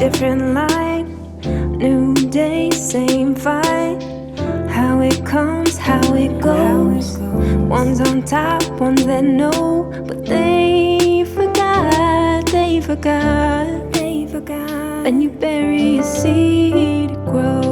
different light, new day, same fight. How it comes, how it goes. One's on top, one's that know, but they forgot, they forgot, they forgot. When you bury a seed, it grows.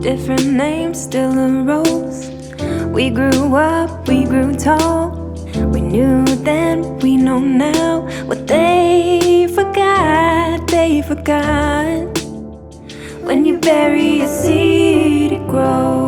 Different names, still a rose. We grew up, we grew tall. We knew then, we know now. What they forgot, they forgot. When you bury a seed, it grows.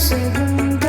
Segundos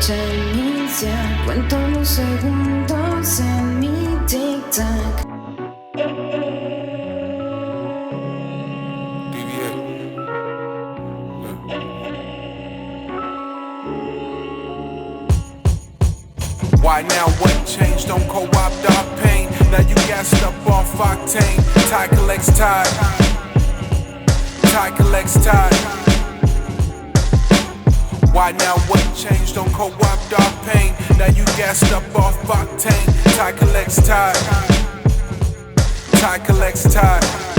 noche inicia, cuento los segundos en mi tic-tac. Why now what changed? Don't co-opt our pain. Now you gassed up off octane. Tide collects tide. Tide collects tide. Why now what changed? Don't co-opt our pain. Now you gassed up off octane. Tide collects tide. Tide collects tide.